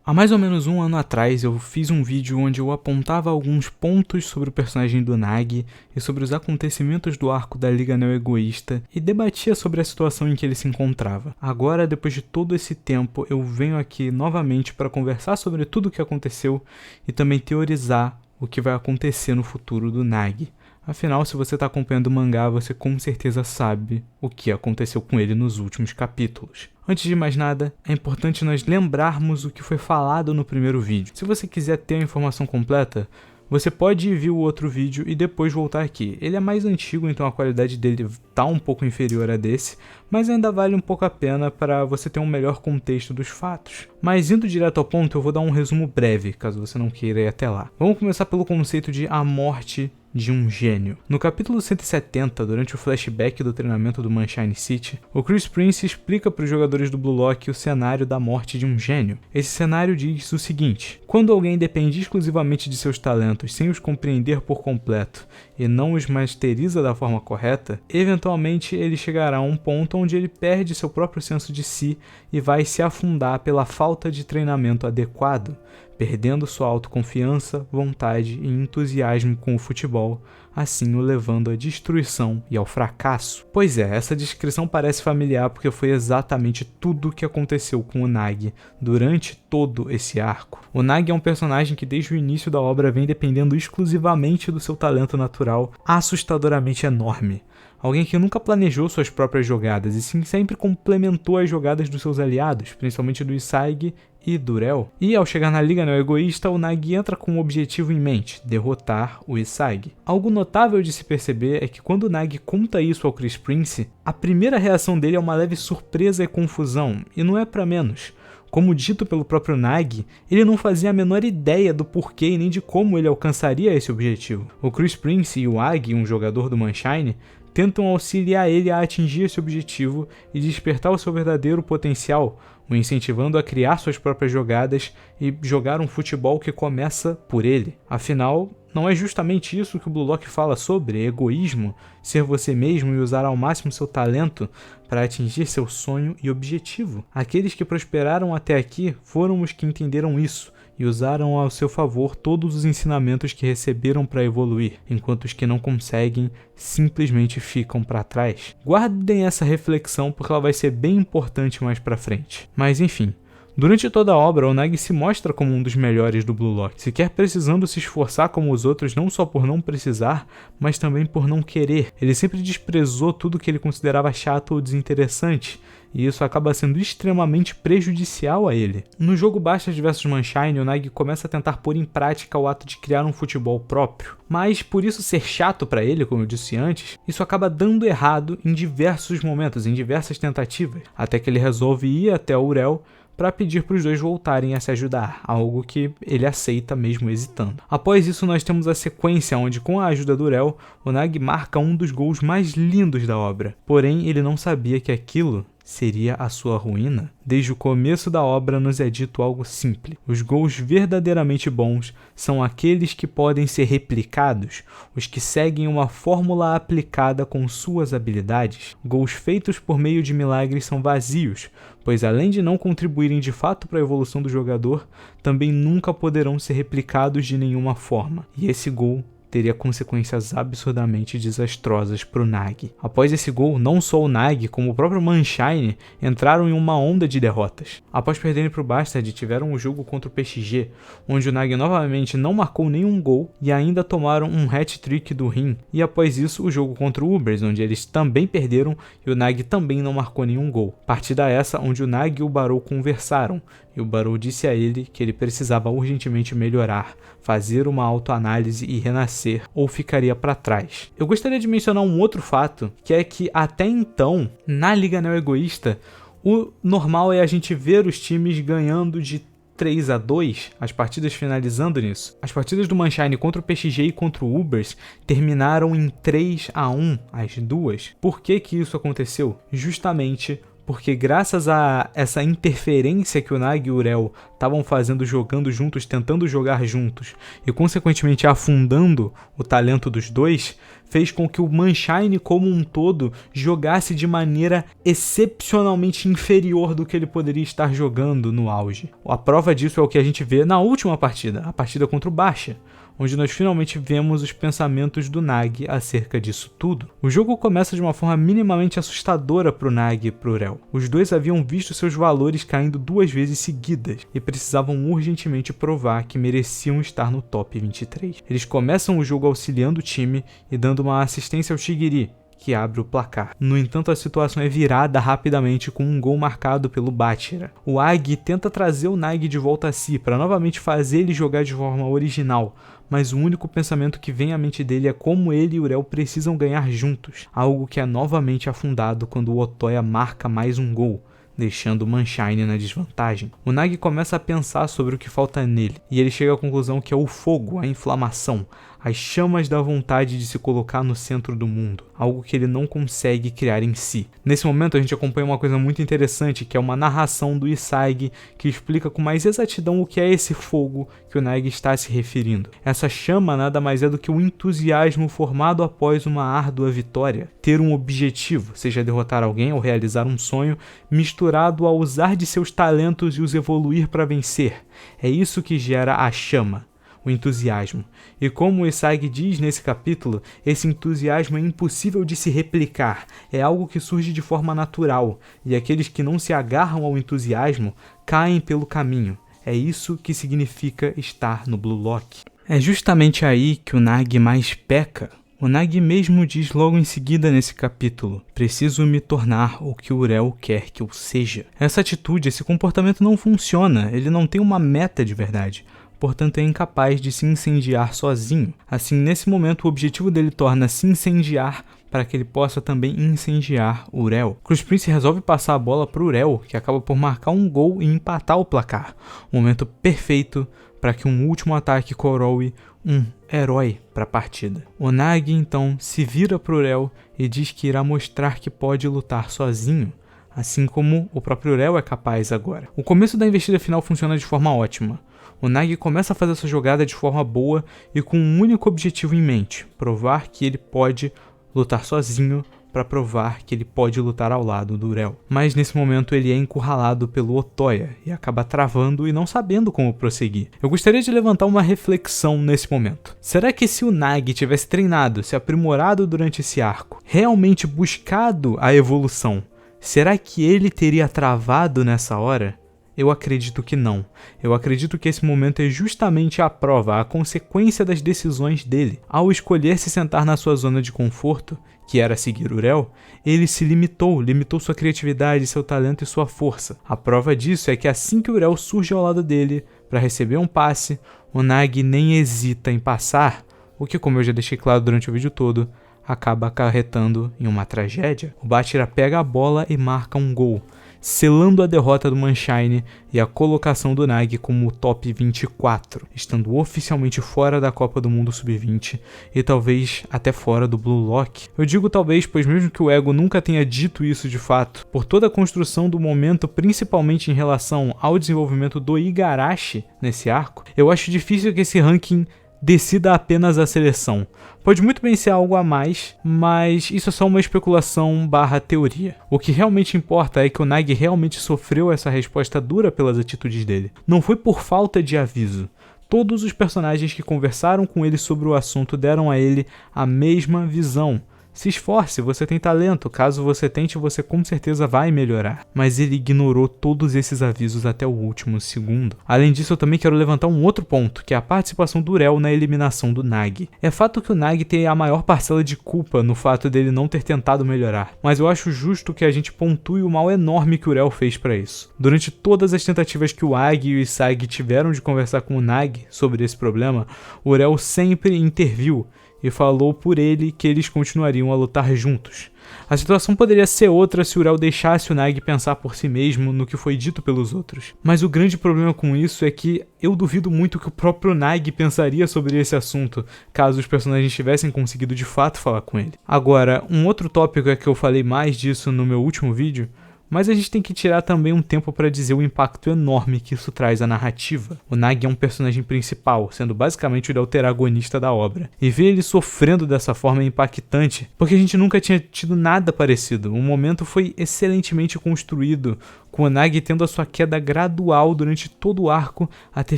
Há mais ou menos um ano atrás eu fiz um vídeo onde eu apontava alguns pontos sobre o personagem do Nagi e sobre os acontecimentos do arco da Liga Neo-Egoísta e debatia sobre a situação em que ele se encontrava. Agora, depois de todo esse tempo, eu venho aqui novamente para conversar sobre tudo o que aconteceu e também teorizar o que vai acontecer no futuro do Nagi. Afinal, se você está acompanhando o mangá, você com certeza sabe o que aconteceu com ele nos últimos capítulos. Antes de mais nada, é importante nós lembrarmos o que foi falado no primeiro vídeo. Se você quiser ter a informação completa, você pode ir ver o outro vídeo e depois voltar aqui. Ele é mais antigo, então a qualidade dele está um pouco inferior a desse, mas ainda vale um pouco a pena para você ter um melhor contexto dos fatos. Mas indo direto ao ponto, eu vou dar um resumo breve, caso você não queira ir até lá. Vamos começar pelo conceito de a morte de um gênio. No capítulo 170, durante o flashback do treinamento do Sunshine City, o Chris Prince explica para os jogadores do Blue Lock o cenário da morte de um gênio. Esse cenário diz o seguinte: quando alguém depende exclusivamente de seus talentos sem os compreender por completo e não os masteriza da forma correta, eventualmente ele chegará a um ponto onde ele perde seu próprio senso de si e vai se afundar pela falta de treinamento adequado, perdendo sua autoconfiança, vontade e entusiasmo com o futebol, assim o levando à destruição e ao fracasso. Pois é, essa descrição parece familiar porque foi exatamente tudo o que aconteceu com o Nagi durante todo esse arco. O Nagi é um personagem que desde o início da obra vem dependendo exclusivamente do seu talento natural assustadoramente enorme. Alguém que nunca planejou suas próprias jogadas e sim sempre complementou as jogadas dos seus aliados, principalmente do Isaig e do Rel. E ao chegar na Liga Neo-Egoísta, o Nagi entra com um objetivo em mente: derrotar o Isaig. Algo notável de se perceber é que quando o Nagi conta isso ao Chris Prince, a primeira reação dele é uma leve surpresa e confusão, e não é pra menos. Como dito pelo próprio Nagi, ele não fazia a menor ideia do porquê e nem de como ele alcançaria esse objetivo. O Chris Prince e o Agi, um jogador do Sunshine, tentam auxiliar ele a atingir esse objetivo e despertar o seu verdadeiro potencial, o incentivando a criar suas próprias jogadas e jogar um futebol que começa por ele. Afinal, não é justamente isso que o Blue Lock fala sobre egoísmo, ser você mesmo e usar ao máximo seu talento para atingir seu sonho e objetivo? Aqueles que prosperaram até aqui foram os que entenderam isso e usaram ao seu favor todos os ensinamentos que receberam para evoluir, enquanto os que não conseguem simplesmente ficam para trás. Guardem essa reflexão porque ela vai ser bem importante mais para frente. Mas enfim, durante toda a obra, o Nagi se mostra como um dos melhores do Blue Lock, sequer precisando se esforçar como os outros, não só por não precisar, mas também por não querer. Ele sempre desprezou tudo que ele considerava chato ou desinteressante, e isso acaba sendo extremamente prejudicial a ele. No jogo Bastards vs Sunshine, o Nagi começa a tentar pôr em prática o ato de criar um futebol próprio, mas por isso ser chato para ele, como eu disse antes, isso acaba dando errado em diversos momentos, em diversas tentativas, até que ele resolve ir até o Rel para pedir para os dois voltarem a se ajudar, algo que ele aceita mesmo hesitando. Após isso, nós temos a sequência onde, com a ajuda do Rel, o Nagi marca um dos gols mais lindos da obra. Porém, ele não sabia que aquilo seria a sua ruína. Desde o começo da obra nos é dito algo simples: os gols verdadeiramente bons são aqueles que podem ser replicados, os que seguem uma fórmula aplicada com suas habilidades. Gols feitos por meio de milagres são vazios, pois além de não contribuírem de fato para a evolução do jogador, também nunca poderão ser replicados de nenhuma forma. E esse gol teria consequências absurdamente desastrosas para o Nagi. Após esse gol, não só o Nagi, como o próprio Sunshine entraram em uma onda de derrotas. Após perderem para o Bastard, tiveram um jogo contra o PSG, onde o Nagi novamente não marcou nenhum gol e ainda tomaram um hat-trick do Rin. E após isso, o jogo contra o Ubers, onde eles também perderam e o Nagi também não marcou nenhum gol. Partida essa onde o Nagi e o Barou conversaram, e o Barou disse a ele que ele precisava urgentemente melhorar, fazer uma autoanálise e renascer, ou ficaria para trás. Eu gostaria de mencionar um outro fato, que é que até então, na Liga Neo-Egoísta, o normal é a gente ver os times ganhando de 3-2, as partidas finalizando nisso. As partidas do Sunshine contra o PSG e contra o Ubers terminaram em 3-1, as duas. Por que que isso aconteceu? Justamente porque graças a essa interferência que o Nagi e o Urel estavam fazendo, jogando juntos, tentando jogar juntos, e consequentemente afundando o talento dos dois, fez com que o Sunshine como um todo jogasse de maneira excepcionalmente inferior do que ele poderia estar jogando no auge. A prova disso é o que a gente vê na última partida, a partida contra o Basha, onde nós finalmente vemos os pensamentos do Nagi acerca disso tudo. O jogo começa de uma forma minimamente assustadora pro Nagi e pro Urel. Os dois haviam visto seus valores caindo 2 vezes seguidas e precisavam urgentemente provar que mereciam estar no top 23. Eles começam o jogo auxiliando o time e dando uma assistência ao Shigiri, que abre o placar. No entanto, a situação é virada rapidamente com um gol marcado pelo Bachira. O Agi tenta trazer o Nagi de volta a si para novamente fazer ele jogar de forma original, mas o único pensamento que vem à mente dele é como ele e Urel precisam ganhar juntos, algo que é novamente afundado quando o Otoya marca mais um gol, deixando o Sunshine na desvantagem. O Nagi começa a pensar sobre o que falta nele, e ele chega à conclusão que é o fogo, a inflamação, as chamas da vontade de se colocar no centro do mundo, algo que ele não consegue criar em si. Nesse momento a gente acompanha uma coisa muito interessante, que é uma narração do Isagi que explica com mais exatidão o que é esse fogo que o Nagi está se referindo. Essa chama nada mais é do que o entusiasmo formado após uma árdua vitória, ter um objetivo, seja derrotar alguém ou realizar um sonho, misturado a usar de seus talentos e os evoluir para vencer. É isso que gera a chama, o entusiasmo. E como o Isagi diz nesse capítulo, esse entusiasmo é impossível de se replicar, é algo que surge de forma natural, e aqueles que não se agarram ao entusiasmo caem pelo caminho. É isso que significa estar no Blue Lock. É justamente aí que o Nagi mais peca. O Nagi mesmo diz logo em seguida nesse capítulo: preciso me tornar o que o Urel quer que eu seja. Essa atitude, esse comportamento não funciona, ele não tem uma meta de verdade. Portanto, é incapaz de se incendiar sozinho. Assim, nesse momento, o objetivo dele torna se incendiar para que ele possa também incendiar o Urel. Cruz Prince resolve passar a bola para o Urel, que acaba por marcar um gol e empatar o placar. Um momento perfeito para que um último ataque coroe um herói para a partida. O Nagi, então, se vira para o Urel e diz que irá mostrar que pode lutar sozinho, assim como o próprio Urel é capaz agora. O começo da investida final funciona de forma ótima. O Nagi começa a fazer essa jogada de forma boa e com um único objetivo em mente: provar que ele pode lutar sozinho, para provar que ele pode lutar ao lado do Urel. Mas nesse momento ele é encurralado pelo Otoya e acaba travando e não sabendo como prosseguir. Eu gostaria de levantar uma reflexão nesse momento. Será que se o Nagi tivesse treinado, se aprimorado durante esse arco, realmente buscado a evolução, será que ele teria travado nessa hora? Eu acredito que não. Eu acredito que esse momento é justamente a prova, a consequência das decisões dele. Ao escolher se sentar na sua zona de conforto, que era seguir Urel, ele se limitou sua criatividade, seu talento e sua força. A prova disso é que assim que Urel surge ao lado dele para receber um passe, o Nagi nem hesita em passar, o que, como eu já deixei claro durante o vídeo todo, acaba acarretando em uma tragédia. O Bachira pega a bola e marca um gol, selando a derrota do Sunshine e a colocação do Nagi como o top 24, estando oficialmente fora da Copa do Mundo Sub-20 e talvez até fora do Blue Lock. Eu digo talvez, pois mesmo que o Ego nunca tenha dito isso de fato, por toda a construção do momento, principalmente em relação ao desenvolvimento do Igarashi nesse arco, eu acho difícil que esse ranking decida apenas a seleção. Pode muito bem ser algo a mais, mas isso é só uma especulação / teoria. O que realmente importa é que o Nagi realmente sofreu essa resposta dura pelas atitudes dele. Não foi por falta de aviso. Todos os personagens que conversaram com ele sobre o assunto deram a ele a mesma visão. Se esforce, você tem talento, caso você tente, você com certeza vai melhorar. Mas ele ignorou todos esses avisos até o último segundo. Além disso, eu também quero levantar um outro ponto, que é a participação do Urel na eliminação do Nagi. É fato que o Nagi tem a maior parcela de culpa no fato dele não ter tentado melhorar, mas eu acho justo que a gente pontue o mal enorme que o Urel fez para isso. Durante todas as tentativas que o Agi e o Isagi tiveram de conversar com o Nagi sobre esse problema, o Urel sempre interviu e falou por ele que eles continuariam a lutar juntos. A situação poderia ser outra se Urel deixasse o Nagi pensar por si mesmo no que foi dito pelos outros. Mas o grande problema com isso é que eu duvido muito que o próprio Nagi pensaria sobre esse assunto, caso os personagens tivessem conseguido de fato falar com ele. Agora, um outro tópico é que eu falei mais disso no meu último vídeo, mas a gente tem que tirar também um tempo para dizer o impacto enorme que isso traz à narrativa. O Nagi é um personagem principal, sendo basicamente o deuteragonista da obra, e ver ele sofrendo dessa forma é impactante, porque a gente nunca tinha tido nada parecido. O momento foi excelentemente construído, com o Nagi tendo a sua queda gradual durante todo o arco até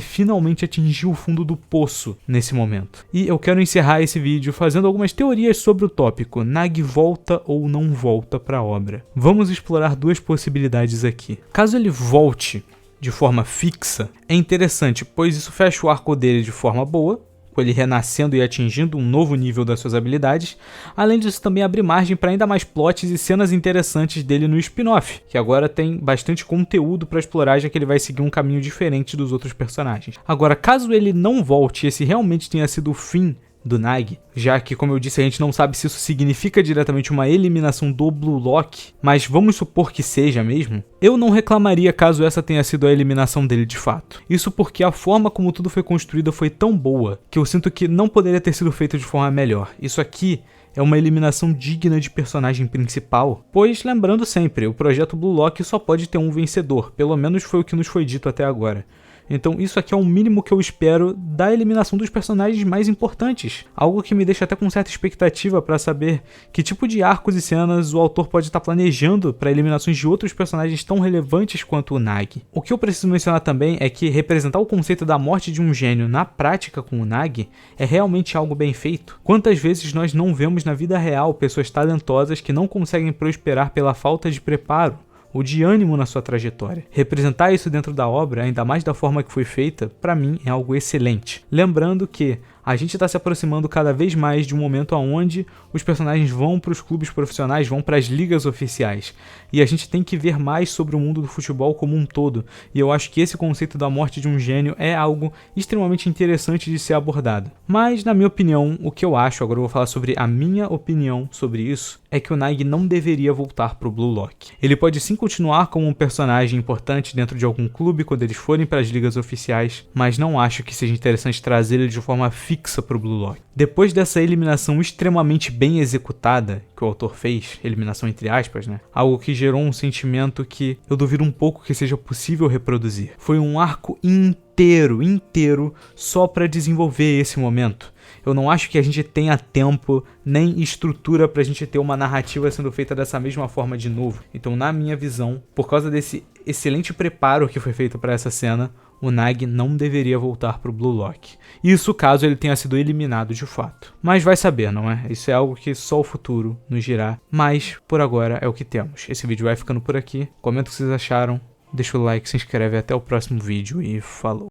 finalmente atingir o fundo do poço nesse momento. E eu quero encerrar esse vídeo fazendo algumas teorias sobre o tópico: Nagi volta ou não volta para a obra. Vamos explorar duas possibilidades aqui. Caso ele volte de forma fixa, é interessante, pois isso fecha o arco dele de forma boa, com ele renascendo e atingindo um novo nível das suas habilidades. Além disso, também abre margem para ainda mais plots e cenas interessantes dele no spin-off, que agora tem bastante conteúdo para explorar, já que ele vai seguir um caminho diferente dos outros personagens. Agora, caso ele não volte e esse realmente tenha sido o fim do Nagi, já que, como eu disse, a gente não sabe se isso significa diretamente uma eliminação do Blue Lock, mas vamos supor que seja mesmo, eu não reclamaria caso essa tenha sido a eliminação dele de fato. Isso porque a forma como tudo foi construído foi tão boa, que eu sinto que não poderia ter sido feito de forma melhor. Isso aqui é uma eliminação digna de personagem principal, pois, lembrando sempre, o projeto Blue Lock só pode ter um vencedor, pelo menos foi o que nos foi dito até agora. Então isso aqui é o mínimo que eu espero da eliminação dos personagens mais importantes. Algo que me deixa até com certa expectativa para saber que tipo de arcos e cenas o autor pode estar planejando para eliminações de outros personagens tão relevantes quanto o Nagi. O que eu preciso mencionar também é que representar o conceito da morte de um gênio na prática com o Nagi é realmente algo bem feito. Quantas vezes nós não vemos na vida real pessoas talentosas que não conseguem prosperar pela falta de preparo ou de ânimo na sua trajetória? Representar isso dentro da obra, ainda mais da forma que foi feita, para mim é algo excelente. Lembrando que a gente está se aproximando cada vez mais de um momento onde os personagens vão para os clubes profissionais, vão para as ligas oficiais. E a gente tem que ver mais sobre o mundo do futebol como um todo. E eu acho que esse conceito da morte de um gênio é algo extremamente interessante de ser abordado. Mas, na minha opinião, o que eu acho, agora eu vou falar sobre a minha opinião sobre isso, é que o Nagi não deveria voltar para o Blue Lock. Ele pode sim continuar como um personagem importante dentro de algum clube quando eles forem para as ligas oficiais, mas não acho que seja interessante trazer ele de forma fixa para o Blue Lock. Depois dessa eliminação extremamente bem executada que o autor fez, eliminação entre aspas, né? Algo que gerou um sentimento que eu duvido um pouco que seja possível reproduzir. Foi um arco inteiro só para desenvolver esse momento. Eu não acho que a gente tenha tempo nem estrutura pra gente ter uma narrativa sendo feita dessa mesma forma de novo. Então, na minha visão, por causa desse excelente preparo que foi feito para essa cena, o Nagi não deveria voltar pro Blue Lock. Isso caso ele tenha sido eliminado de fato. Mas vai saber, não é? Isso é algo que só o futuro nos dirá. Mas, por agora, é o que temos. Esse vídeo vai ficando por aqui. Comenta o que vocês acharam. Deixa o like, se inscreve. Até o próximo vídeo e falou.